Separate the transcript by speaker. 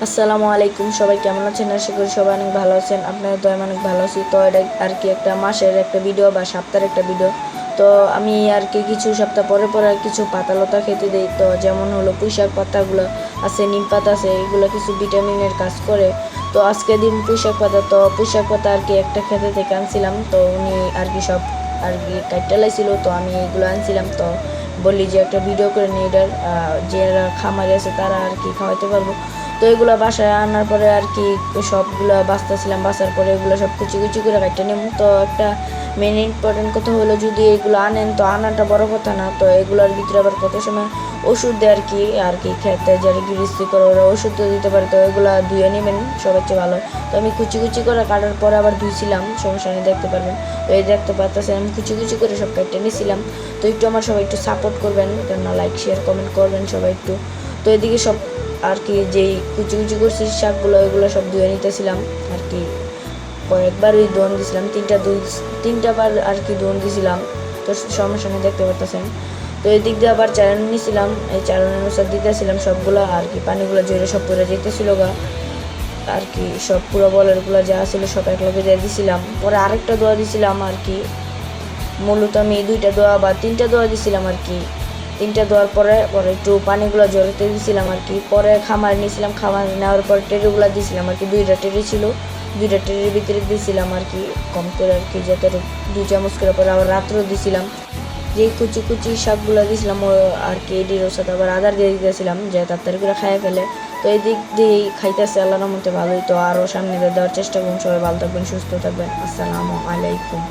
Speaker 1: আসসালামু আলাইকুম, সবাই কেমন আছেন? আশা করি সবাই অনেক ভালো আছেন। আপনাদের দয়ায় অনেক ভালো আছি। তো এটা আর কি একটা মাসের একটা ভিডিও বা সপ্তাহের একটা ভিডিও। তো আমি আর কি কিছু সপ্তাহ পরে পরে কিছু পাতালতা খেতে দিই। তো যেমন হলো পুঁইশাক পাতাগুলো আছে, নিম পাতা আছে, এগুলো কিছু ভিটামিনের কাজ করে। তো আজকে দিন পুঁইশাক পাতা, তো পুঁইশাক পাতা আর কি একটা খেতে থেকে আনছিলাম। তো উনি আর কি সব আর কি কাইটটা লাইছিল, তো আমি এগুলো আনছিলাম। তো বললি যে একটা ভিডিও করে নিই এটার, যারা খামারে আছে তারা আর কি খাওয়াইতে পারবো। তো এগুলো বাসায় আনার পরে আর কি সবগুলো বাছতেছিলাম, বাছার পরে এগুলো সব কুচি কুচি করে কাটতে নেব। তো একটা মেন ইম্পর্টেন্ট কথা হলো, যদি এগুলো আনেন তো আনাটা বড় কথা না, তো এগুলোর ভিতরে আবার কত সময় ওষুধ দেয় আর কি খেতে যারা গৃহস্থী করে ওরা ওষুধ দিতে পারে। তো এগুলো ধুয়ে নেবেন সবার চেয়ে ভালো। তো আমি কুচি কুচি করে কাটার পরে আবার ধুইছিলাম, সমস্যা নেই, দেখতে পারবেন। তো এই দেখতে পাচ্ছেন আমি কুচি কুচি করে সব কেটে নিয়েছিলাম। তো একটু আমার সবাই একটু সাপোর্ট করবেন, কেননা লাইক শেয়ার কমেন্ট করবেন সবাই একটু। তো এদিকে সব আর কি যেই কুচি কুচি করছি শাকগুলো ওইগুলো সব ধুয়ে নিতেছিলাম আর কি। কয়েকবার ওই দোন দিয়েছিলাম, তিনটা বার আর কি দোন দিয়েছিলাম। তো সমস্যা নেই, দেখতে পারতেছেন। তো এই দিক দিয়ে আবার চালান নিয়েছিলাম, এই চালান অনুসার দিতেছিলাম সবগুলো আর কি। পানিগুলো জোরে সব পরে যেতেছিল গা আর কি, সব পুরো বলেরগুলো যা ছিল সব এক লগে দিয়ে দিছিলাম। পরে আরেকটা দোয়া দিছিলাম আর কি। মূলত আমি দুইটা দোয়া বা তিনটা দোয়া দিছিলাম আর কি। তিনটা দেওয়ার পরে পরে একটু পানিগুলো জড়াতে দিয়েছিলাম আর কি। পরে খামার নিয়েছিলাম, খামার নেওয়ার পর টেরিগুলো দিয়েছিলাম আর কি। দুইটা টেরি ছিল, দুইটা টেরির ভিতরে দিয়েছিলাম আর কি, কম করে আর কি, যাতে 2 চামচ করে। পরে আবার রাত্রেও দিয়েছিলাম যে কুচি কুচি শাকগুলো দিয়েছিলাম ও আর কি। এটির সাথে আবার আদার দিয়ে দিতেছিলাম যে তাড়াতাড়ি করে খাইয়ে ফেলে। তো এই দিক দিয়েই খাইতেছে আল্লাহর রহমতে ভালোই। তো আরও সামনে দেওয়ার চেষ্টা করুন। সবাই ভালো থাকবেন, সুস্থ থাকবেন। আসসালামু আলাইকুম।